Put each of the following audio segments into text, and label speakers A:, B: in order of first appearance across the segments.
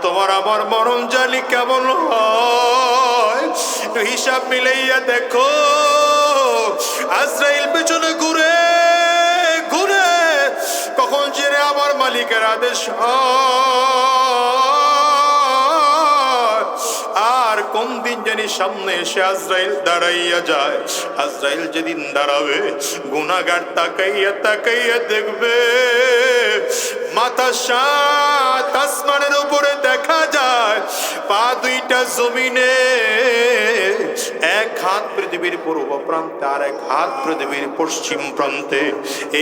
A: তোমার আমার মরণ জানি কেমন হয়। একটু হিসাব মিলাইয়া দেখো, আজরাইল পেছনে ঘুরে ঘুরে কখন জেনে আমার মালিকের আদেশ আর কোন দিন জানি সামনে এসে আজরাইল দাঁড়াইয়া যায়। আজরাইল যেদিন দাঁড়াবে, গুনাহগার তাকাইয়া তাকাইয়া দেখবে মাথা সাত আসমানের উপরে দেখা যায়, পা দুইটা জমিনে, এক হাত পৃথিবীর পূর্ব প্রান্তে আর এক হাত পৃথিবীর পশ্চিম প্রান্তে।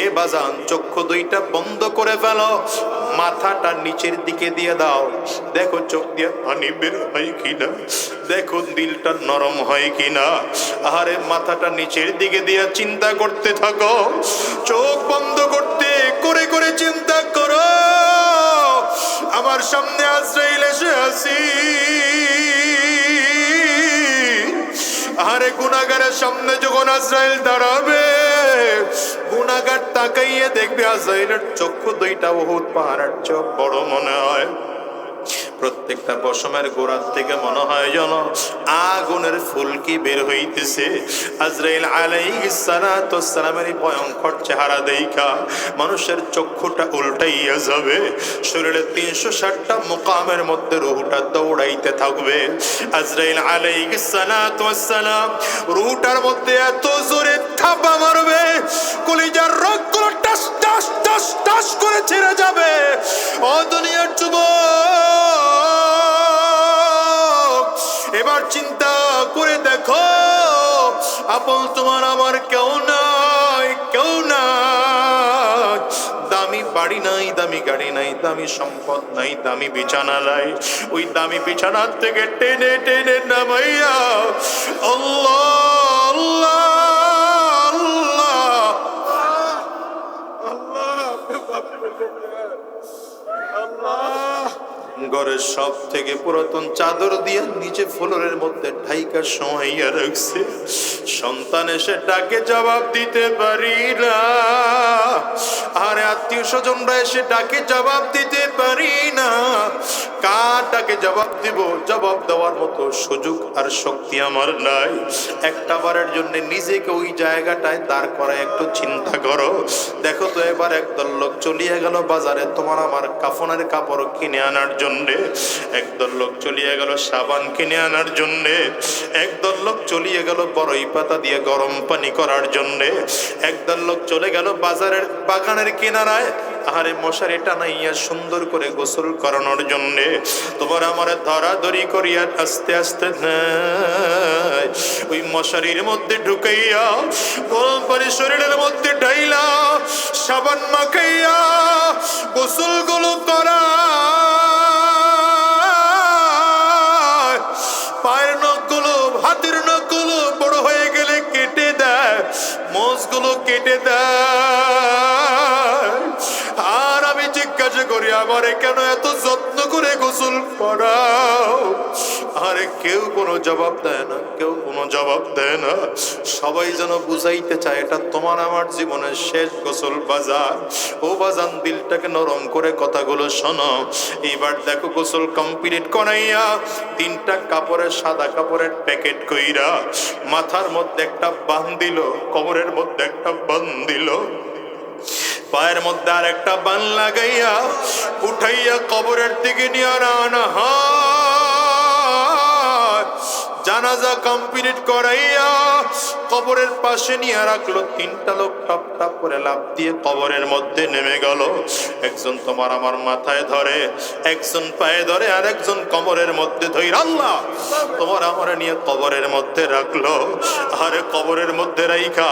A: এ বাজান, চক্ষু দুইটা বন্ধ করে ফেলো, মাথাটা নিচের দিকে দিয়ে দাও, দেখো চোখ দিয়ে পানি বের হয় কিনা, দেখো দিলটা নরম হয় কিনা। আরে মাথাটা নিচের দিকে দিয়ে চিন্তা করতে থাকো, চোখ বন্ধ করতে করে করে চিন্তা করো, আমার সামনে আজরাইল এসে আসি। আরে গুনাহগারের সামনে যখন আজরাইল দাঁড়াবে, গুনাহগার তাকাইয়ে দেখবে আজরাইলের চক্ষু দুইটা বহুত পাহাড়ের চোখ বড় মনে হয়। প্রত্যেকটা পশমের গোড়ার থেকে মনে হয় যেন আগুনের ফুলকি বের হইতেছে। আজরাইল আলাইহিস সালাতু ওয়াস সালামের ভয়ঙ্কর চেহারা দেইখা মানুষের চক্ষুটা উল্টাইয়া যাবে, শরীরে 360টা মুকামের মধ্যে রূহটা দৌড়াইতে থাকবে। আজরাইল আলাইহিস সালাতু ওয়াস সালাম রূহটার মধ্যে এত জোরে থাপা মারবে, কলিজার রগগুলো টাস টাস টাস টাস করে ছিঁড়ে যাবে। ও দুনিয়ার যুবক, এবার চিন্তা করে দেখো, আপন তোমার আমার কেউ নাই, কেউ নাই। দামি বাড়ি নাই, দামি গাড়ি নাই, দামি সম্পদ নাই, দামি বিছানা নাই। ওই দামি বিছানার থেকে টেনে টেনে নামাইয়া আল্লাহ আল্লাহ ঘরের সব থেকে পুরাতন চাদর দিয়ে নিচে ফ্লোরের মধ্যে ঢাইকা শোয়াইয়া রাখছে। সন্তান এসে ডাকে জবাব দিতে পারি না, আরে আত্মীয় স্বজনরা এসে ডাকে জবাব দিতে পারি না। কার ডাকে জবাব দিব? জবাব দেওয়ার মতো সুযোগ আর শক্তি আমার নাই। একটা বারের জন্য নিজেকে ওই জায়গাটায় দাঁড় করায় একটু চিন্তা করো। দেখো তো, এবার একদল লোক চলিয়ে গেল বাজারে তোমার আমার কাফনের কাপড় কিনে আনার জন্যে, একদল লোক চলিয়ে গেল সাবান কিনে আনার জন্যে, একদল লোক চলিয়ে গেল বড়ই পাতা দিয়ে গরম পানি করার জন্যে, একদল লোক চলে গেল বাজারের বাগানের কিনারায় আহারে মশারি টানাইয়া সুন্দর করে গোসল করানোর জন্যে। তোমার আমার ধরাধরি করিয়া আস্তে আস্তে ওই মশারির মধ্যে ঢুকাইয়া গরম পানি শরীরের মধ্যে ঢাইলা সাবান মাখাইয়া গোসল গুলো করা, পায়ের নখগুলো হাতের নখগুলো বড় হয়ে গেলে কেটে দেয়, মোজগুলো কেটে দেয়। আর আমি জিজ্ঞাসা করি, আমারে কেন এত যত্ন করে গোসল করাও? আরে কেউ কোনো জবাব দেয় না, কেউ কোনো জবাব দেয় না। সবাই যেন বুঝাইতে চায় এটা তোমার আমার জীবনের শেষ গোসল বাজার। ও বাজান, দিলটাকে নরম করে কথাগুলো শোনো। এইবার দেখো গোসল কমপ্লিট করাইয়া 3টা কাপড়ের সাদা কাপড়ের প্যাকেট কইরা মাথার মধ্যে একটা বান দিল, কোমরের মধ্যে একটা বান দিল, পায়ের মধ্যে আর একটা বান লাগাইয়া উঠাইয়া কবরের দিকে নিয়ে আনা জানাজা কমপ্লিট করাইয়া কবরের পাশে নিয়ে রাখলো। 3টা লোক টপ টপ করে লাফ দিয়ে কবরের মধ্যে নেমে গেল। একজন তোমার আমার মাথায় ধরে, একজন পায়ে ধরে, আর একজন কবরের মধ্যে ধরে আল্লাহ তোমার আমার নিয়ে কবরের মধ্যে রাখলো। আরে কবরের মধ্যে রাইখা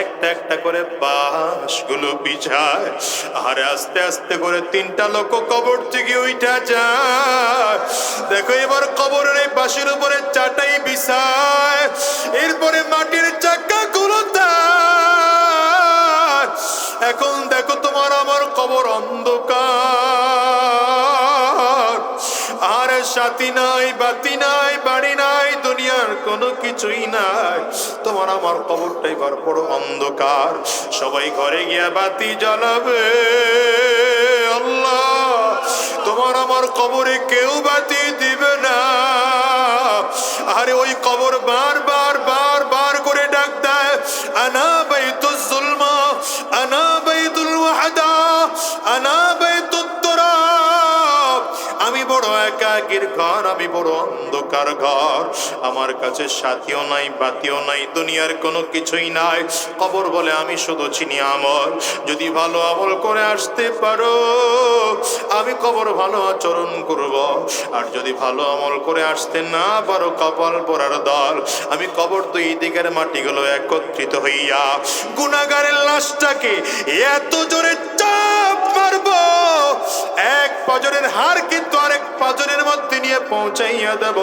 A: একটা একটা করে বাঁশগুলো বিছায়। আরে আস্তে আস্তে করে 3টা লোক কবর থেকে উঠা যায়। দেখো এবার কবরের এই বাঁশের উপরে চাটাই বিছায়, এরপরে মাটির চাকা গুলো দেয়। এখন দেখো তোমার আমার কবর অন্ধকার, আরে সাথী নাই, বাতি নাই, বাড়ি নাই, দুনিয়ার কোনো কিছুই নাই। তোমার আমার কবরটা এবার বড় অন্ধকার। সবাই ঘরে গিয়া বাতি জ্বালাবে। আল্লাহ আমার কবরে কেউ বাতি দিবে না। আরে ওই কবর বার করে ডাক দেয়, আনা বাইতুজ জুলমা, আনা বাইতুল ওয়াহদা, আনা বাইতুত তুরাব। আমি বড় একাকীর ঘর, আমি বড় অন্ধকার ঘর, আমার কাছে সাথীও নাই, বাতিও নাই, দুনিয়ার কোনো কিছুই নাই। কবর বলে আমি শুধু চিনি আমল। যদি ভালো আমল করে আসতে পারো আমি কবর ভালো আচরণ করব, আর যদি ভালো আমল করে আসতে না পারো কপাল পোড়ার দল। আমি কবর দুই দিকের মাটিগুলো একত্রিত হইয়া গুনাহগারের লাশটাকে এত জোরে চাপ মারবো, এক পাজরের হাড় কিন্তু আরেক পাজরের মধ্যে নিয়ে পৌঁছাইয়া দেব।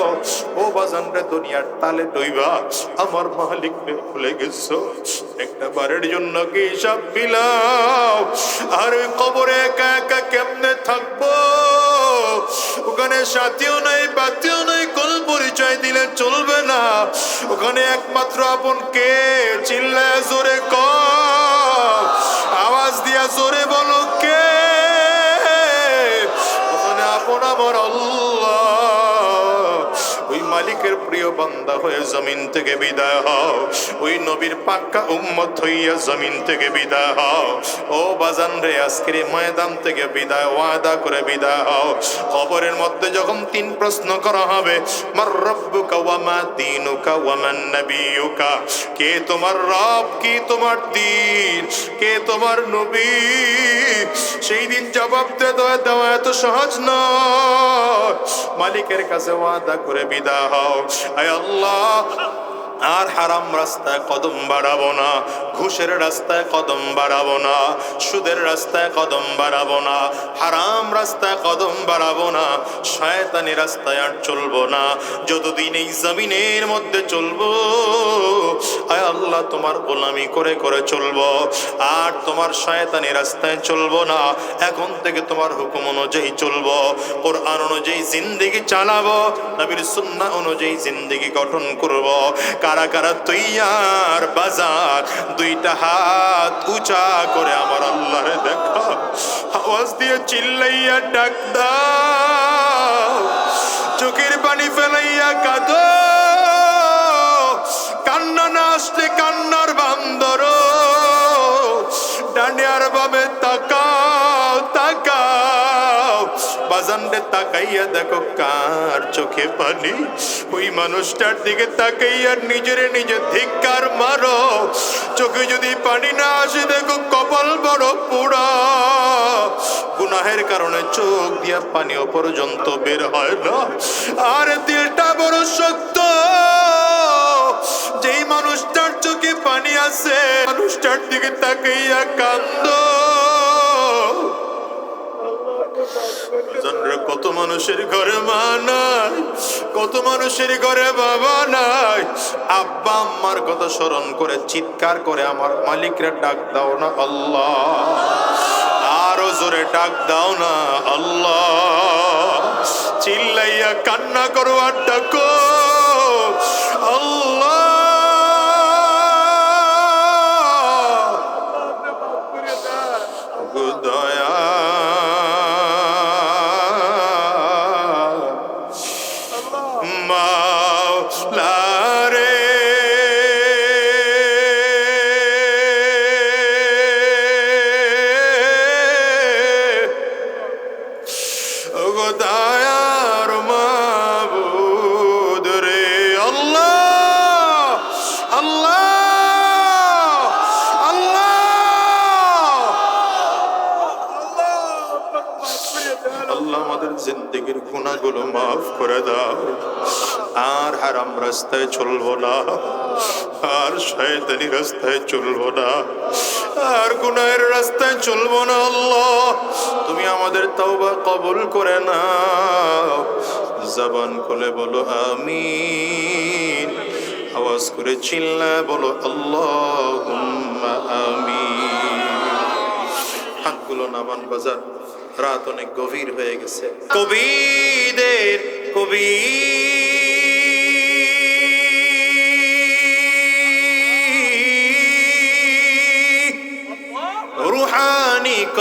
A: ও বাজান রে, দুনিয়ার তালে ডইবা আমার মালিক রে ভুলে গেছো, একটা বারের জন্য কি সব বিলাও। আর ওই কবরে একা একা কেমনে থাকবো? ওখানে সাথীও নাই, বাতিও নাই, কোন পরিচয় দিলে চলবে না। ওখানে একমাত্র আপন কে? চিল্লায় জোরে কর, আওয়াজ দিয়া জোরে বলো কে? ওখানে আপন আমার আল্লাহ। ওই মালিকের প্রিয় বান্দা হয়ে জমিন থেকে বিদায় হও, ওই নবীর পাক্কা উম্মত হইয়া জমিন থেকে বিদায় হও। ও বাজান রে, আজকের ময়দান থেকে বিদায় ওয়াদা করে বিদায় হও। কবরের মধ্যে যখন তিন প্রশ্ন করা হবে, মার রব্বুকা ওয়া মা দীনুকা ওয়া মান নবিয়ুকা, কে তোমার রব, কি তোমার দ্বীন, কে তোমার নবী, সেই দিন জবাব দেওয়া এত সহজ নয়। মালিকের কাছে ওয়াদা করে বিদায় হও, আয় আল্লাহ আর হারাম রাস্তায় কদম বাড়াবো না, ঘুষের রাস্তায় কদম বাড়াবো না, সুদের রাস্তায় কদম বাড়াবো না, হারাম রাস্তায় কদম বাড়াবো না, শয়তানি রাস্তায় আর চলবো না। যতদিন এই জমিনের মধ্যে চলবো আয় আল্লাহ তোমার গোলামি করে করে চলবো, আর তোমার শয়তানি রাস্তায় চলবো না। এখন থেকে তোমার হুকুম অনুযায়ী চলবো, কোরআন অনুযায়ী জিন্দেগি চালাবো, নবীর সুন্নাহ অনুযায়ী জিন্দেগি গঠন করবো। কারা কারা তৈয়ার? বাজার দুইটা হাত উঁচা করে আমার আল্লাহরে দেখা, আওয়াজ দিয়ে চিল্লাইয়া ডাক দাও, চোখের পানি ফেলাইয়া কাঁদো, কান্না না আসলে কান্নার বান্দর, ডানে আর বামে তাকাও তাকাও, বাজানরে তাকাইয়া দেখো কার চোখে পানি, ওই মানুষটার দিকে তাকাইয়া নিজেরে নিজে ধিক্কার মারো। চোখে যদি পানি না আসে দেখো কপাল বড় পোড়া, গুনাহের কারণে চোখ দিয়া পানিও পর্যন্ত বের হয় না, আর দিলটা বড় শক্ত। যেই মানুষটার চোখে পানি আছে মানুষটার দিকে তাকাইয়া কান্দো। কত মানুষের ঘরে মা নাই, কত মানুষের ঘরে বাবা নাই, আব্বা আম্মার কথা স্মরণ করে চিৎকার করে আমার মালিকরা ডাক দাও না আল্লাহ, আরো জোরে ডাক দাও না আল্লাহ, চিল্লাইয়া কান্না করো আর ডাকো আল্লাহ। দয়া মাওলারে ওগো দয়ার মাবুদ রে, আল্লাহ আল্লাহ আল্লাহ আল্লাহ, আমাদের জিন্দেগির গুনাহগুলো মাফ করে দাও, আর হারাম রাস্তায় চলবো না, আর শয়তানি রাস্তায় চলবো না, আর গুনাহের রাস্তায় চলবো না। আল্লাহ তুমি আমাদের তওবা কবুল করে নাও। জবান খুলে বলো আমিন, আওয়াজ করে চিল্লায় বলো আল্লাহুম্মা আমিন। হাতগুলো নামান বাজার, রাত অনেক গভীর হয়ে গেছে। কবিদের কবি রুহানি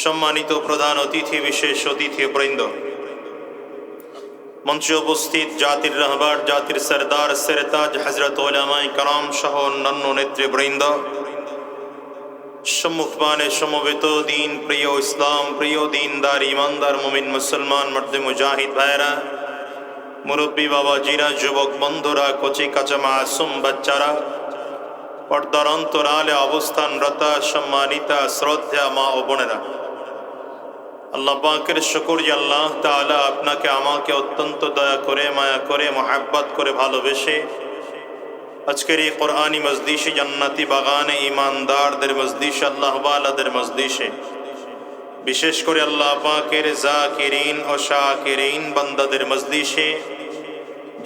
A: সম্মানিত প্রধান অতিথি, বিশেষ অতিথিবৃন্দ, মঞ্চে উপস্থিত জাতির রাহবার, জাতির সরদার সেরতাজ হযরত উলামায়ে কেরাম সহ অন্যান্য নেতৃবৃন্দ, সম্মুখপানে সমবেত দিন প্রিয় ইসলাম প্রিয় দিনদার ইমানদার মুমিন মুসলমান মর্দে মুজাহিদ ভাইরা, মুরব্বী বাবাজিরা, যুবক বন্ধুরা, কচি কাঁচা মাসুম বাচ্চারা, পর্দার অন্তরালে অবস্থানরত সম্মানিতা শ্রদ্ধা মা ও বোনেরা, আল্লাহ পাকের শুকর যে আল্লাহ তাআলা আপনাকে আমাকে অত্যন্ত দয়া করে, মায়া করে, মহাব্বত করে, ভালোবেসে আজকের এই কোরআনী মজলিসে, জান্নাতি বাগানে, ইমানদারদের মজলিসে, আল্লাহ ওয়ালাদের মজলিসে, বিশেষ করে আল্লাহ পাকের জাকিরিন ও শাকিরিন বান্দাদের মজলিসে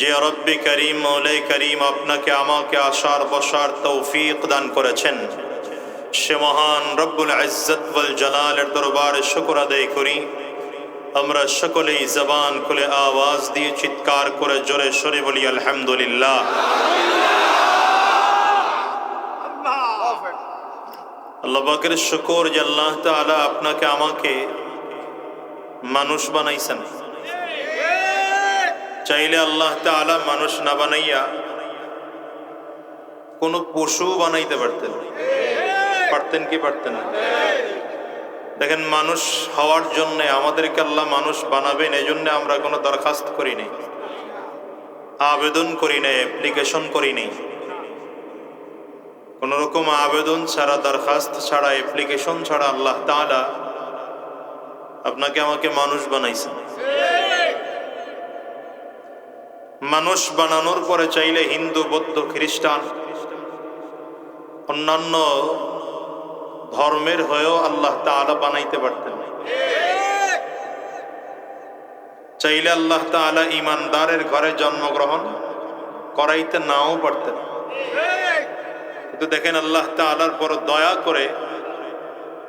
A: যে রব্বে করিম, মৌলাই করিম আপনাকে আমাকে আসার বসার তৌফিক দান করেছেন, সে মহান রব্বুল ইজ্জত ওয়াল জালালের দরবারে শুকর আদায় করি। আমরা সকলেই জবান খুলে আওয়াজ দিয়ে চিৎকার করে জোরে সরে বলি আলহামদুলিল্লাহ। আল্লাহ পাকের শুকর যে আল্লাহ তাআলা আপনাকে আমাকে মানুষ বানাইছেন। চাইলে আল্লাহ তাআলা মানুষ না বানাইয়া কোন পশু বানাইতে পারতেন। পারতেন কি পারতেন না? দেখেন, মানুষ হওয়ার জন্য আমাদেরকে আল্লাহ মানুষ বানাবেন, এই জন্য আমরা কোনো দরখাস্ত করি নাই, আবেদন করি নাই, অ্যাপ্লিকেশন করি নাই। কোন রকম আবেদন ছাড়া, দরখাস্ত ছাড়া, অ্যাপ্লিকেশন ছাড়া আল্লাহ তাআলা আপনাকে আমাকে মানুষ বানাইছেন। মানুষ বানানোর পরে চাইলে হিন্দু, বৌদ্ধ, খ্রিস্টান, অন্যান্য ধর্মের হয়েও আল্লাহ তাআলা বানাইতে পারতেন। চাইলে আল্লাহ তাআলা ইমানদারের ঘরে জন্মগ্রহণ করাইতে নাও পারতেন। কিন্তু দেখেন, আল্লাহ তাআলার বড় দয়া করে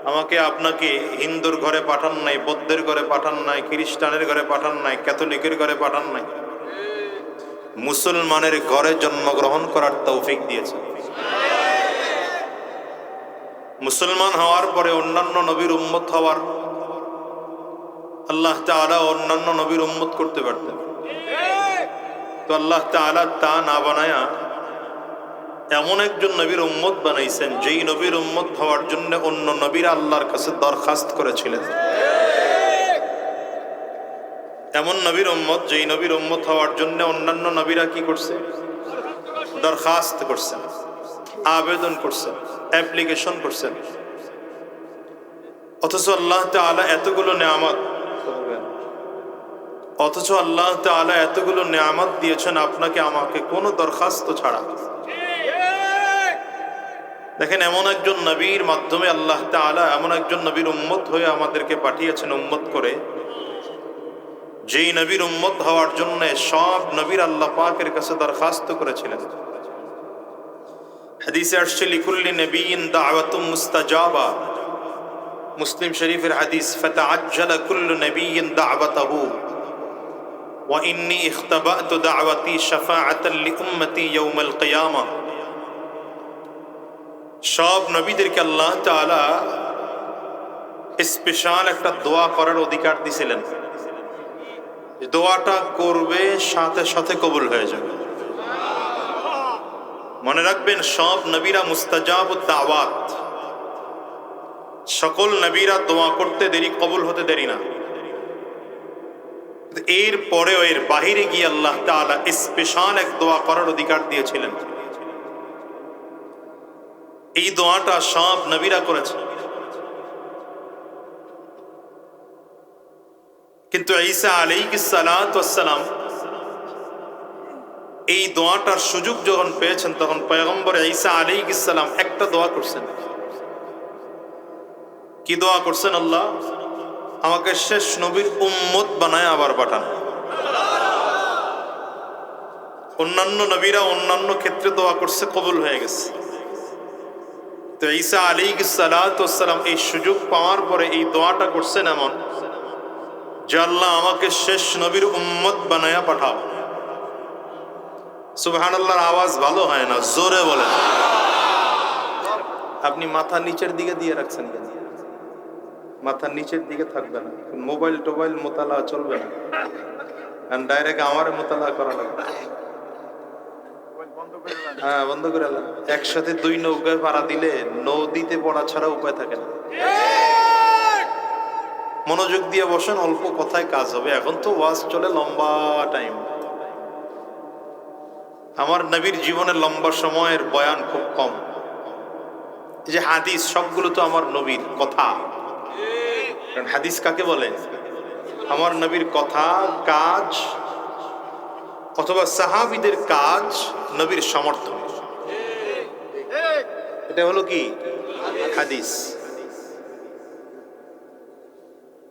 A: আমাকে আপনাকে হিন্দুর ঘরে পাঠান নাই, বৌদ্ধের ঘরে পাঠান নাই, খ্রিস্টানের ঘরে পাঠান নাই, ক্যাথলিকের ঘরে পাঠান নাই, মুসলমানের ঘরে জন্মগ্রহণ করার তৌফিক দিয়েছেন। মুসলমান হওয়ার পরে অন্যান্য নবীর উম্মত হওয়ার আল্লাহ তাআলা অন্যান্য নবীর উম্মত করতে পারতেন, তো আল্লাহ তাআলা তা না বানায়া এমন একজন নবীর উম্মত বানাইছেন, যেই নবীর উম্মত হওয়ার জন্য অন্য নবীরা আল্লাহর কাছে দরখাস্ত করেছিলেন। এমন নবীর উম্মত, যেই নবীর উম্মত হওয়ার জন্য অন্যান্য নবীরা কি করছে? দরখাস্ত করছেন, আবেদন করছেন, অ্যাপ্লিকেশন করছেন। অথচ আল্লাহ তাআলা এতগুলো নেয়ামত দিয়েছেন আপনাকে আমাকে কোনো দরখাস্ত ছাড়া। দেখেন, এমন একজন নবীর মাধ্যমে আল্লাহ তাআলা এমন একজন নবীর উম্মত হয়ে আমাদেরকে পাঠিয়েছেন, উম্মত করে, যেই নবীর উম্মত হওয়ার জন্য সব নবীর আল্লাহ পাকের কাছে দরখাস্ত করেছিলেন। হাদিসে আসছে, লিকুল্লি নবিয়্যিন দাওয়াতুম মুস্তাজাবা। মুসলিম শরীফের হাদিস, ফাতাআজ্জালা কুল্লু নবিয়্যিন দাওয়াতাহু ওয়া ইন্নী ইখতাবাতু দাওয়াতি শাফাআতান লিউম্মতি ইয়াউমাল কিয়ামাহ। সব নবীদেরকে আল্লাহ তাআলা স্পেশাল একটা দোয়া করার অধিকার দিয়েছিলেন। দোয়াটা করবে, সাথে সাথে কবুল হয়ে যাবে। মনে রাখবেন, সব নবীরা মুস্তাজাবুদ দাওয়াত, সকল নবীরা দোয়া করতে দেরি, কবুল হতে দেরি না। এর পরেও এর বাহিরে গিয়ে আল্লাহ তাআলা স্পেশাল এক দোয়া করার অধিকার দিয়েছিলেন। এই দোয়াটা সব নবীরা করেছে, কিন্তু ঈসা আলাইহিস সালাতু ওয়াস সালাম এই দোয়াটার সুযোগ যখন পেয়েছেন, তখন পয়গম্বর ঈসা আলাইহিস সালাম একটা দোয়া করছেন। কি দোয়া করছেন? আল্লাহ আমাকে শেষ নবীর উম্মত বানায় আবার পাঠান। অন্যান্য নবীরা অন্যান্য ক্ষেত্রে দোয়া করছে, কবুল হয়ে গেছে। তো ঈসা আলাইহিস সালাতু ওয়াস সালাম এই সুযোগ পাওয়ার পরে এই দোয়াটা করছেন এমন, যে আল্লাহ আমাকে শেষ নবীর উম্মত বানায়া পাঠাও। সুবহানাল্লাহর আওয়াজ ভালো হয় না, জোরে বলেন। আপনি মাথা নিচের দিকে দিয়ে রাখছেন কেন? মাথার নিচের দিকে থাকবে না, মোবাইল টোবাইল মোতালা চলবে না, ডাইরেক্ট আমার মোতালা করা লাগবে। হ্যাঁ, বন্ধ করে এলাম। একসাথে দুই নৌকায় পাড়া দিলে নদীতে পড়া ছাড়া উপায় থাকে না। মনোযোগ দিয়ে বসেন, অল্প কথায় কাজ হবে। এখন তো ওয়াজ চলে লম্বা টাইম। আমার নবীর জীবনের লম্বা সময়ের বয়ান খুব কম। এই যে হাদিস, সবগুলো তো আমার নবীর কথা। কারণ হাদিস কাকে বলে? আমার নবীর কথা, কাজ অথবা সাহাবীদের কাজ নবীর সমর্থন, এটা হলো কি হাদিস।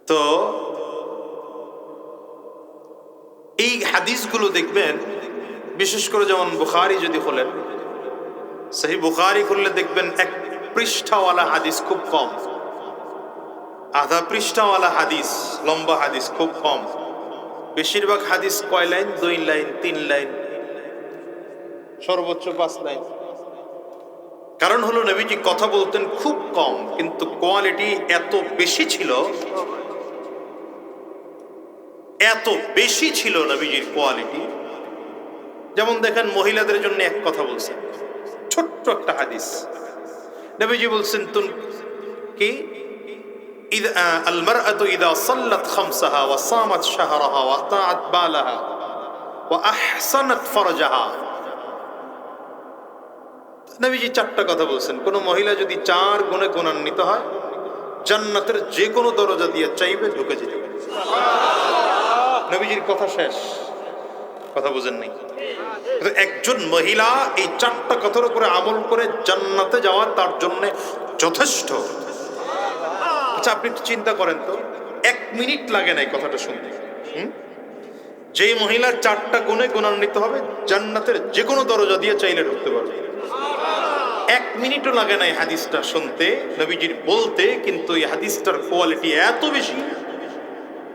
A: তো এই হাদিসগুলো দেখবেন, বিশেষ করে যেমন বুখারী যদি খোলেন, সহিহ বুখারী খুললে দেখবেন এক পৃষ্ঠাওয়ালা হাদিস খুব কম, আধা পৃষ্ঠাওয়ালা হাদিস, লম্বা হাদিস খুব কম। বেশিরভাগ হাদিস কয় লাইন? 2 লাইন, 3 লাইন, সর্বোচ্চ 5 লাইন। কারণ হলো নবীজি কথা বলতেন খুব কম, কিন্তু কোয়ালিটি এত বেশি ছিল, এত বেশি ছিল নবীজির কোয়ালিটি। যেমন দেখেন, মহিলাদের জন্য এক কথা বলছেন, ছোট্ট একটা হাদিস। নবীজি বলছেন কি, আল মারআতু ইযা সাল্লাত খামসাহা ওয়া সামাত শাহরাহা ওয়া আতাআত বালাহা ওয়া আহসানাত ফারজাহা। নবীজি 4টা কথা বলছেন। কোন মহিলা যদি 4 গুণে গুণান্বিত হয়, জান্নাতের যে কোনো দরজা দিয়ে চাইবে ঢুকে যেতে পারে। নবীজির কথা শেষ। কথা বুঝেন নাই? একজন মহিলা এই 4টা কথার উপরে আমল করে জান্নাতে যাওয়া তার জন্য যথেষ্ট। আচ্ছা, আপনি একটু চিন্তা করেন তো, 1 মিনিট লাগে না এই কথাটা শুনতে। যে মহিলার 4টা গুণে গুণান্বিত হবে, জান্নাতের যে কোনো দরজা দিয়ে চাইলে ঢুকতে পারবে। 1 মিনিটও লাগে না এই হাদিসটা শুনতে, নবীজির বলতে। কিন্তু এই হাদিসটার কোয়ালিটি এত বেশি,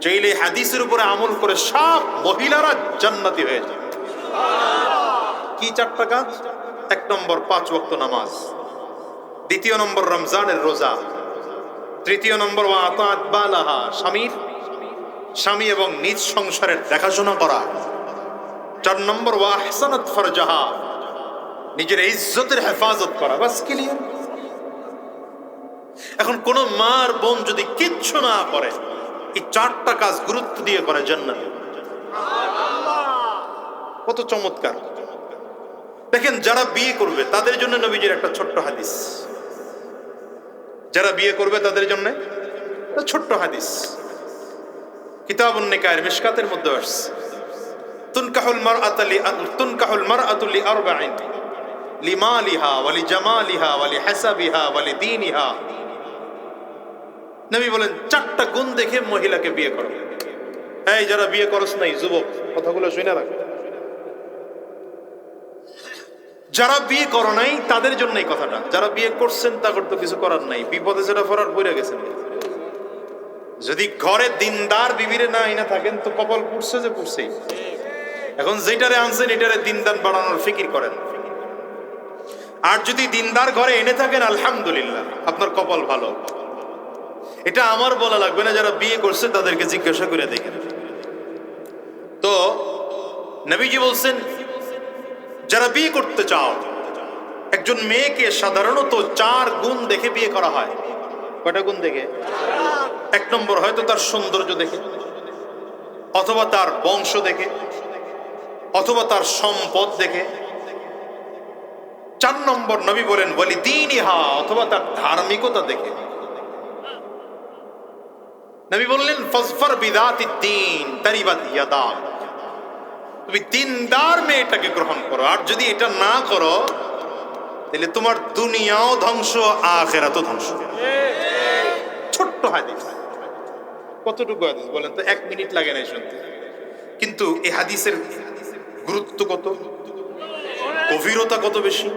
A: চাইলে হাদিসের উপরে আমল করে সব মহিলারা জান্নাতি হয়ে যায়। কি 4টা কাজ? 1 নম্বর 5 ওয়াক্ত নামাজ, 2 নম্বর রমজানের রোজা, 3 নম্বর ওয়া আতাআত বালাহা, স্বামী এবং নিজ সংসারের দেখাশোনা করা, 4 নম্বর ওয়া আহসানাত ফারজাহা, নিজের ইজ্জতের হেফাজত করা। বাস, ক্লিয়ার। এখন কোন মার বোন যদি কিচ্ছু না করে, এই 4টা কাজ গুরুত্ব দিয়ে করে, জান্নাতে। কত চমৎকার! দেখেন, যারা বিয়ে করবে তাদের জন্য নবীজির একটা ছোট্ট হাদিস। যারা বিয়ে করবে তাদের জন্য একটা ছোট্ট হাদিস, কিতাবুন নিকাহের মিশকাতের মধ্যে আসছে। তুনকাহুল মারআতু লিআরবাইন, লিমালিহা ওয়া লিজামালিহা ওয়া লিহাসাবিহা ওয়া লিদীনিহা। নবী বলেন 4টা গুণ দেখে মহিলাকে বিয়ে করো। এই যারা বিয়ে করছ নাই, যুবক, কথাগুলো শুনে রাখ। যারা বিয়ে করো নাই তাদের জন্য এই কথাটা। যারা বিয়ে করছেন তাদের তো কিছু করার নাই, বিপদে যেটা পড়ার পড়ে গেছেন। যদি ঘরে দিনদার বিবিরে না এনে থাকেন তো কপাল পুড়ছে যে পুড়ছেই। এখন যেটারে আনছেন এটারে দিনদার বাড়ানোর ফিকির করেন। আর যদি দিনদার ঘরে এনে থাকেন, আলহামদুলিল্লাহ, আপনার কপাল ভালো। এটা আমার বলা লাগবে না, যারা বিয়ে করছে তাদেরকে জিজ্ঞাসা করে দেখেন। তো নবীজি বলছেন, যারা বিয়ে করতে চাও, একজন মেয়েকে সাধারণত 4 গুণ দেখে বিয়ে করা হয়। কয়টা গুণ দেখে? 1 নম্বর হয়তো তার সৌন্দর্য দেখে, অথবা তার বংশ দেখে, অথবা তার সম্পদ দেখে। 4 নম্বর নবী বলেন ওয়ালিদীনিহা, অথবা তার ধার্মিকতা দেখে। নবী বললেন ফাজফার বিযাতিদ্দীন তারিবাত ইয়াদাক। তুমি দিনদার মেয়েটাকে গ্রহণ করো, আর যদি এটা না করো তাহলে তোমার দুনিয়াও ধ্বংস, আখিরাতও ধ্বংস। ছোট্ট হাদিস। কতটুকু হাদিস বলেন তো? 1 মিনিট লাগে না শুনতে, কিন্তু এই হাদিসের গুরুত্ব কত, গভীরতা কত বেশি।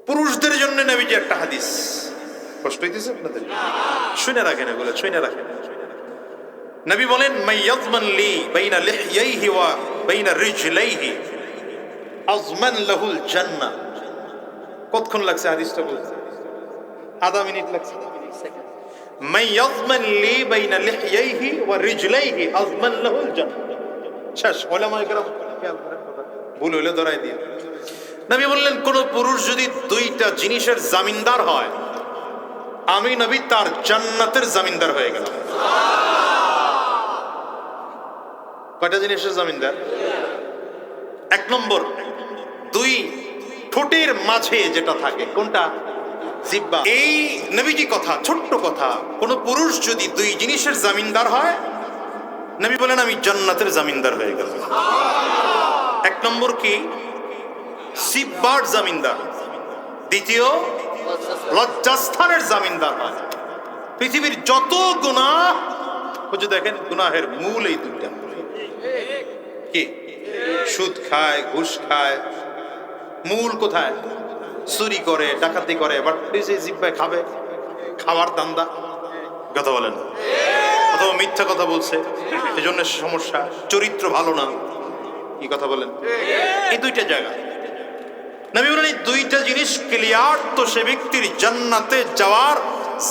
A: পুরুষদের জন্য নবীজি একটা হাদিস, কষ্ট হইতেছে আপনাদের? শুনে রাখেন, এগুলো শুনে রাখেন। নবী বলেন মাইয়াযমান লি বাইনা লিহইহি ওয়া বাইনা রিজলাইহি আযমান লাহুল জান্নাহ। কতক্ষণ লাগছে হাদিসটা বলতে? আধা মিনিট লাগছে। মান ইয়াযমান লি বাইনা লিহইহি ওয়া রিজলাইহি আযমান লাহুল জান্নাহ। শেষ। উলামায়ে কেরাম খেয়াল করেন, ভুল হইলে ধরাই দিন। নবী বললেন, কোন পুরুষ যদি দুইটা জিনিসের জামিনদার হয়, আমি নবী তার জান্নাতের জামিনদার হয়ে গেলাম। কয়টা জিনিসের জামিনদার? এক নম্বর, দুই ঠোঁটের মাঝে যেটা থাকে, কোনটা? জিহ্বা। এই নবীজি কথা, ছোট্ট কথা, কোন পুরুষ যদি দুই জিনিসের জামিনদার হয়, নবী বলেন আমি জান্নাতের জামিনদার হয়ে গেলাম। এক নম্বর কি? জিহ্বার জামিনদার। দ্বিতীয়, লজ্জাস্থানের জামিনদার হয়। পৃথিবীর যত গুনাহ, দেখেন গুনাহের মূল এই দুইটা। কি? সুদ খায়, ঘুষ খায়, মূল কোথায়? চুরি করে, ডাকাতি করে, বাট জিহ্বায় খাবে, খাওয়ার দান্দা, কথা বলেন, অথবা মিথ্যা কথা বলছে, এজন্য সমস্যা, চরিত্র ভালো না, কি কথা বলেন? এই দুইটা জায়গা নবী বলেন, এই দুইটা জিনিস ক্লিয়ার তো সে ব্যক্তির জান্নাতে যাওয়ার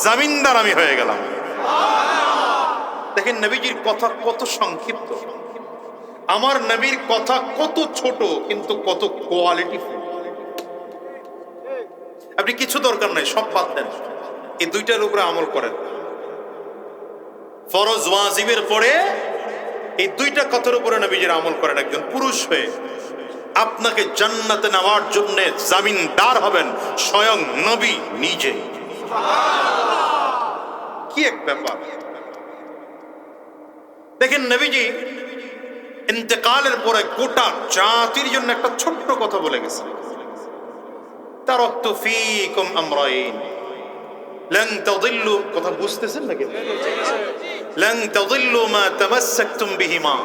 A: জামিনদার আমি হয়ে গেলাম। দেখেন নবীজির কথা কত সংক্ষিপ্ত, আমার নবীর কথা কত ছোট, কিন্তু কত কোয়ালিটিফুল। আপনি কিছু দরকার নাই, সব বাদ দেন, এই দুইটার উপরে আমল করেন। ফরজ ওয়াজিবের পরে এই দুইটা কথার উপরে নবীজির আমল করেন। একজন পুরুষ হয়ে আপনাকে জান্নাতে নেওয়ার জন্য জামিনদার হবেন স্বয়ং নবী নিজে। কি এক ব্যাপার! দেখেন নবীজি ইন্তেকালের পরে গোটা জাতির জন্য একটা ছোট্ট কথা বলে গেছে, তারাকতু ফীকুম আমরাইন লান তাদিল্লু। কথা বুঝতেছেন নাকি? লান তাদিল্লু মা তামাসসাকতুম বিহিমা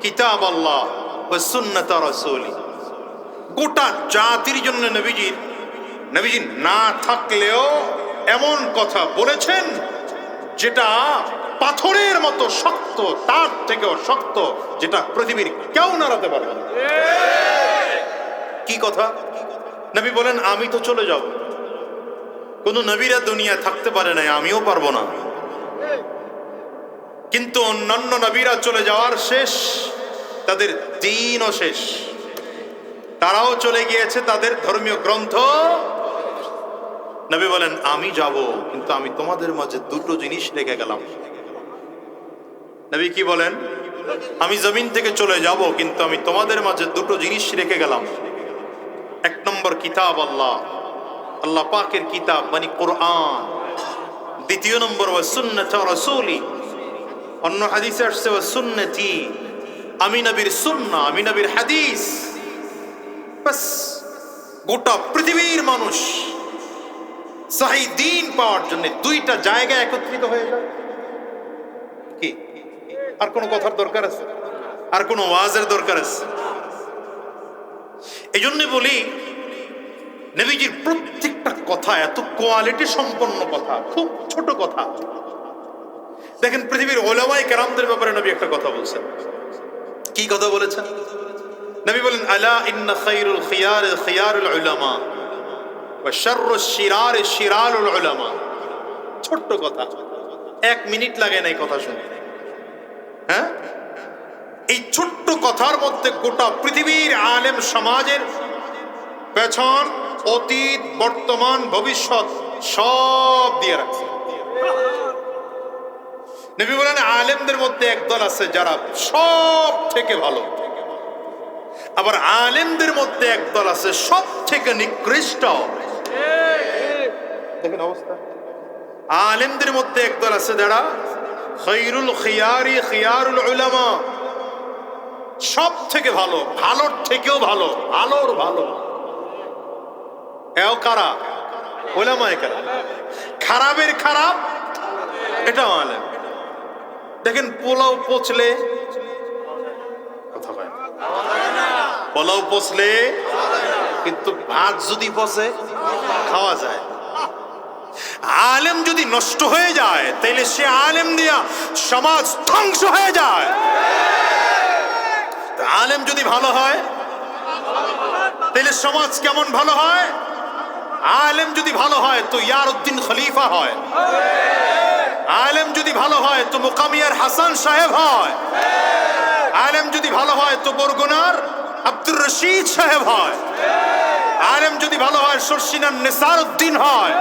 A: কিতাবাল্লাহ ওয়া সুন্নাত রাসূলি। গোটা জাতির জন্য নবীজি না থাকলেও এমন কথা বলেছেন যেটা পাথরের মতো শক্ত, তার থেকেও শক্ত, যেটা পৃথিবীর কেউ নাড়াতে পারবে না। কি কথা? নবী বলেন, আমি তো চলে যাব, কোন নবীরা দুনিয়া থাকতে পারে না, আমিও পারবো না, কিন্তু অন্যান্য নবীরা চলে যাওয়ার শেষ, তাদের দিনও শেষ, তারাও চলে গিয়েছে, তাদের ধর্মীয় গ্রন্থ। নবী বলেন, আমি যাব, কিন্তু আমি তোমাদের মাঝে দুটো জিনিস রেখে গেলাম। নবী কি বলেন? আমি জমিন থেকে চলে যাব, কিন্তু আমি তোমাদের মাঝে দুটো জিনিস রেখে গেলাম। এক নম্বর, কিতাব আল্লাহ, আল্লাহ পাকের কিতাব মানে কোরআন। দ্বিতীয় নম্বর, ওয়া সুন্নাত রাসূলি। অন্য হাদিসে আসছে ওয়া সুন্নতি, আমি নবীর সুন্নাহ, আমি নবীর হাদিস। বাস, গোটা পৃথিবীর মানুষ সহিহ দ্বীন পাওয়ার জন্য দুইটা জায়গা একত্রিত হয়ে যায়। কি আর কোনো কথার দরকার আছে? আর কোনো ওয়াজের দরকার আছে? এই জন্য বলি, নবীজির প্রত্যেকটা কথা এত কোয়ালিটি সম্পন্ন কথা, খুব ছোট কথা। দেখেন পৃথিবীর উলামায়ে কেরামদের ব্যাপারে নবী একটা কথা বলছেন। কি কথা বলেছেন? নবী বলেন, আলা ইন্না খায়রুল খিয়ার খিয়ারুল উলামা ওয়া শাররুশ শিরার শিরারুল উলামা। ছোট্ট কথা, 1 মিনিট লাগে না এই কথা শুনতে। হ্যাঁ, এই ছোট্ট কথার মধ্যে গোটা পৃথিবীর আলেম সমাজের পেছন, অতীত, বর্তমান, ভবিষ্যৎ সব দিয়ে রাখছে। নবী বলেন, আলেমদের মধ্যে একদল আছে যারা সব থেকে ভালো, আবার আলেমদের মধ্যে একদল আছে সব থেকে নিকৃষ্ট। দেখেন অবস্থা। আলেমদের মধ্যে একদল আছে যারা খায়রুল খিয়ারি খিয়ারুল উলামা, সব থেকে ভালো, ভালোর থেকেও ভালো, ভালোর ভালো। এও কারা? উলামায়ে কেরাম। খারাপের খারাপ, এটাও আলেম। দেখেন পোলাও পচলে, কথা কয় না, পোলাও পচলে, কিন্তু ভাত যদি পচে খাওয়া যায়। আলেম যদি নষ্ট হয়ে যায়, তাইলে সে আলেম দিয়া সমাজ ধ্বংস হয়ে যায়। আলেম যদি ভালো হয়, তাহলে সমাজ কেমন ভালো হয়? আলেম যদি ভালো হয় তো ইয়ারউদ্দিন খলিফা হয়, আলেম যদি ভালো হয় তো মুকামিয়ার হাসান সাহেব হয়, আলেম যদি ভালো হয় তো বরগুনার আব্দুর রশিদ সাহেব হয়, আলেম যদি ভালো হয় শর্ষিনার নেসার উদ্দিন হয়,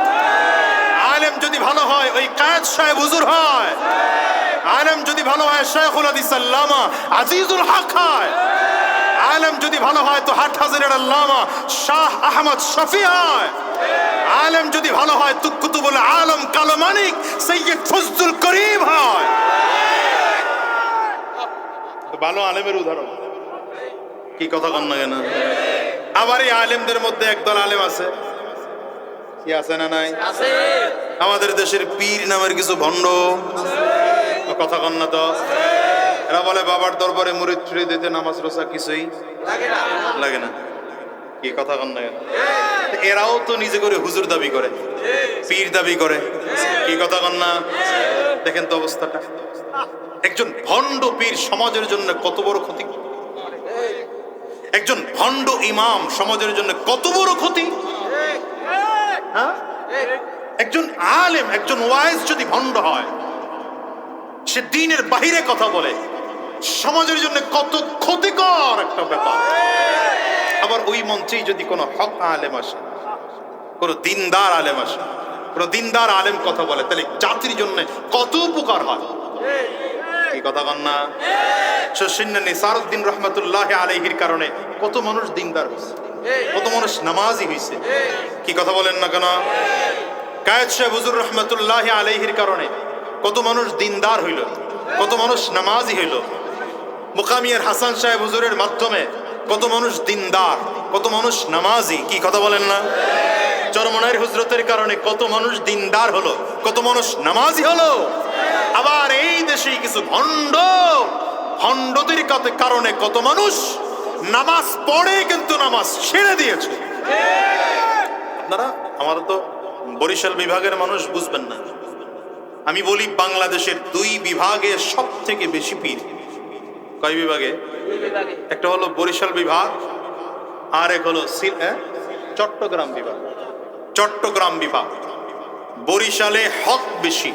A: আলেম যদি ভালো হয় ওই কায়েদ সাহেব হুজুর হয়, আলেম যদি ভালো হয় শেখুল হাদিস আল্লামা আজিজুল হক হয়, আলেম যদি ভালো হয় তো হাটহাজারের আল্লামা শাহ আহমদ শফি হয়, আলেম যদি ভালো হয় তো কুতুবুল আলম কালো মানিক সৈয়দ ফজলুল করিম হয়। ভালো আলেমের উদাহরণ, কি কথা কন না কেন? আবার এই আলেমদের মধ্যে একদল আলেম আছে, কি আছে না নাই? আমাদের দেশের পীর নামের কিছু ভণ্ড, কথা কন না তো? এরা বলে বাবার দরবারে মুরিদ ছুড়ে দিতে নামাজ রোজা কিছুই লাগে না, কি কথা কন না কেন? এরাও তো নিজে করে হুজুর দাবি করে, পীর দাবি করে, কি কথা কন না? দেখেন তো অবস্থাটা। একজন ভণ্ড পীর সমাজের জন্য কত বড় ক্ষতি, একজন ভণ্ড ইমাম সমাজের জন্য কত বড় ক্ষতি। হ্যাঁ, একজন আলেম, একজন ওয়াইজ যদি ভণ্ড হয়, সে দ্বীনের বাহিরে কথা বলে, সমাজের জন্য কত ক্ষতিকর একটা ব্যাপার। আবার ওই মঞ্চেই যদি কোনো হক আলেম আসে, কোনো দিনদার আলেম আসে, কোনো দিনদার আলেম কথা বলে, তাহলে জাতির জন্য কত উপকার হয়, কি কথা কন না? শশিন্না নিসারউদ্দিন রহমাতুল্লাহ আলাইহির কারণে কত মানুষ দিনদার হয়েছে, কত মানুষ নামাজি হয়েছে, কি কথা বলেন না কেন? কায়েদ সাহেব হুজুর রহমাতুল্লাহ আলাইহির কারণে কত মানুষ দিনদার হইল, কত মানুষ নামাজি হইল। মুকামিয়ার হাসান সাহেব হুজুরের মাধ্যমে কত মানুষ দিনদার, কত মানুষ নামাজি, কি কথা বলেন না? চরমনাইর হুজরতের কারণে কত মানুষ দিনদার হলো, কত মানুষ নামাজি হলো। আবার এই দেশে কিছু ভণ্ডদের কারণে কত মানুষ নামাজ পড়ে কিন্তু নামাজ ছেড়ে দিয়েছে। আপনারা, আমার তো বরিশাল বিভাগের মানুষ বুঝবেন না, আমি বলি বাংলাদেশের 2 বিভাগে সব থেকে বেশি পীর। কয় বিভাগে? একটা হলো বরিশাল বিভাগ, আর এক হলো চট্টগ্রাম বিভাগ। চট্টগ্রাম বিভাগ, বরিশালে হক বেশি,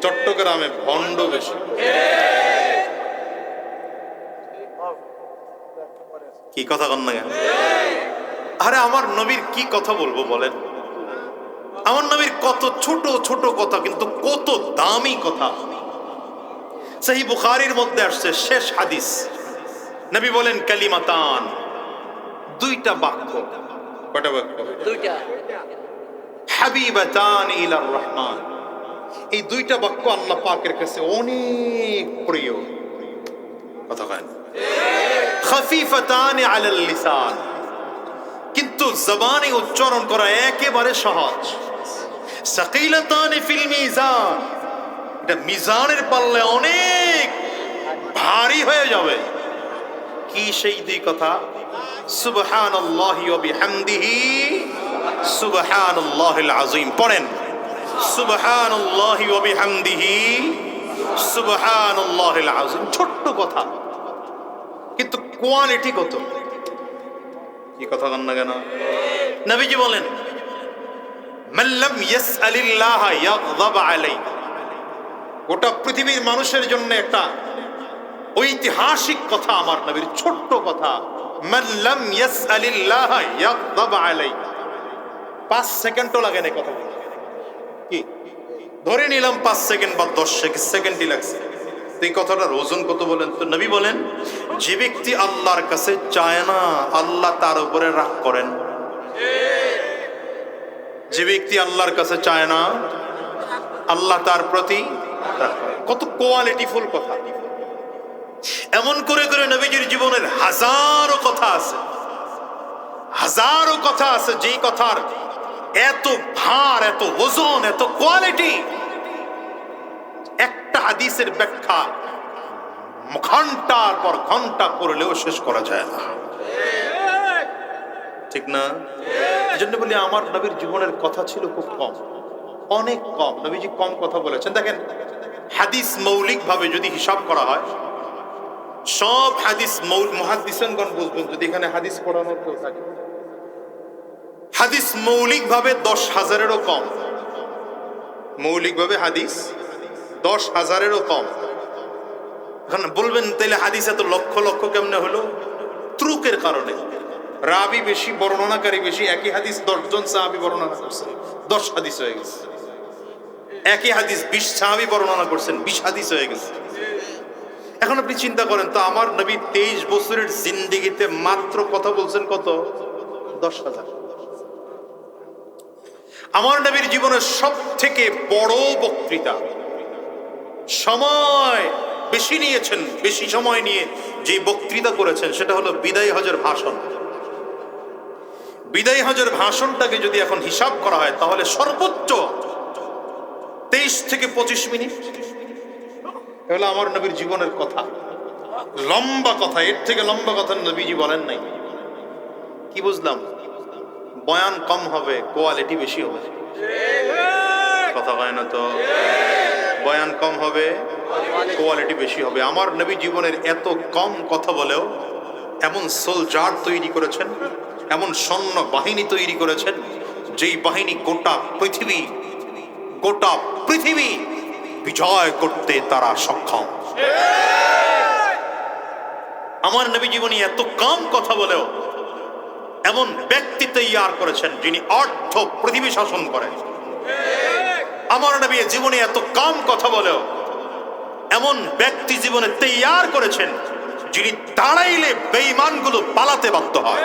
A: চট্টগ্রামে ভণ্ড বেশি। কি কথা কন না? আরে আমার নবীর কি কথা বলবো বলেন? আমার নবীর কত ছোট ছোট কথা, কিন্তু কত দামি কথা। সহিহ বুখারীর মধ্যে আসছে, শেষ হাদিস, নবী বলেন কালিমাতান, 2টা বাক্য। কয়টা বাক্য? 2টা। হাবিবাতান ইলার রহমান, এই 2টা বাক্য আল্লাহ পাকের কাছে অনেক প্রিয়। কথা কয় না? খাফিফাতান আলাল লিসান, কিন্তু জবানে উচ্চারণ করা একেবারে সহজ। সাকিলাতান ফিল মিজান, এটা মিজানের পাল্লে অনেক ভারী হয়ে যাবে। কি সেই 2 কথা? সুবহানাল্লাহি ওয়া বিহামদিহি সুবহানাল্লাহিল আযীম। পড়েন, সুবহানাল্লাহি ওয়া বিহামদিহি সুবহানাল্লাহিল আযীম। ছোট্ট কথা, কিন্তু কোয়ালিটি কত, কি কথা কন না কেন? নবীজি বলেন মান লাম ইয়াসআলিল্লাহ ইয়াগযাব আলাইহি, গোটা পৃথিবীর মানুষের জন্য একটা ঐতিহাসিক কথা আমার নবীর, ছোট্ট কথা। মান লাম ইয়াসআলিল্লাহ ইয়াগযাব আলাইহি, 5 সেকেন্ডও লাগে না কথা বলতে। কি ধরে নিলাম 5 সেকেন্ড বা 10 সেকেন্ডই লাগছে, এই কথাটার ওজন কত বলেন তো? নবী বলেন, যে ব্যক্তি আল্লাহর কাছে চায় না, আল্লাহ তার উপরে রাগ করেন। যে ব্যক্তি আল্লাহর কাছে চায় না, আল্লাহ তার প্রতি রাগ করেন। কত কোয়ালিটিফুল কথা। এমন করে করে নবীজির জীবনের হাজারো কথা আছে, হাজারো কথা আছে, যেই কথার এত ভার, এত ওজন, এত কোয়ালিটি। একটা হাদিসের ব্যাখ্যা ঘন্টার পর ঘন্টা করলেও শেষ করা যায় না, ঠিক না? এজন্য বলি আমার নবীর জীবনের কথা ছিল খুব কম, অনেক কম। নবীজি কম কথা বলেছেন। দেখেন, হাদিস মৌলিক ভাবে যদি হিসাব করা হয়, সব হাদিস মুহাদ্দিসগণ বুঝবেন যদি এখানে হাদিস পড়ানোর কেউ থাকে। হাদিস মৌলিকভাবে 10,000-এরও কম। মৌলিকভাবে হাদিস 10,000-এরও কম। এখন বলবেন তাইলে হাদিস এত লক্ষ লক্ষ কেমনে হলো? ত্রুকের কারণে। রাবি বেশি, বর্ণনাকারী বেশি, একই হাদিস 10 জন সাহাবী বর্ণনা করছেন, 10 হাদিস হয়ে গেছে। একই হাদিস 20 সাহাবী বর্ণনা করছেন, 20 হাদিস হয়ে গেছে। এখন আপনি চিন্তা করেন তো, আমার নবী 23 বছরের জিন্দেগিতে মাত্র কথা বলছেন কত? 10,000। আমার নবীর জীবনের সব থেকে বড় বক্তৃতা, সময় বেশি নিয়েছেন, বেশি সময় নিয়ে যে বক্তৃতা করেছেন সেটা হলো বিদায় হজের ভাষণ। বিদায় হজের ভাষণটাকে যদি এখন হিসাব করা হয় তাহলে সর্বোচ্চ 23 থেকে 25 মিনিট। এগুলো আমার নবীর জীবনের কথা, লম্বা কথা। এর থেকে লম্বা কথা নবীজি বলেন নাই। কি বুঝলাম? বয়ান কম হবে, কোয়ালিটি বেশি হবে। কথা হয় না তো? বয়ান কম হবে, কোয়ালিটি বেশি হবে। আমার নবী জীবনের এত কম কথা বলেও এমন সোলজার তৈরি করেছেন, এমন সৈন্য বাহিনী তৈরি করেছেন, যেই বাহিনী গোটা পৃথিবী বিজয় করতে তারা সক্ষম। আমার নবী জীবনী এত কম কথা বলেও এমন ব্যক্তি তৈয়ার করেছেন যিনি অর্ধ পৃথিবী শাসন করেন। আমার নবী জীবনে এত কম কথা বলেও এমন ব্যক্তি জীবনে তৈয়ার করেছেন যিনি দাঁড়াইলে বেঈমানগুলো পালাতে বাধ্য হয়।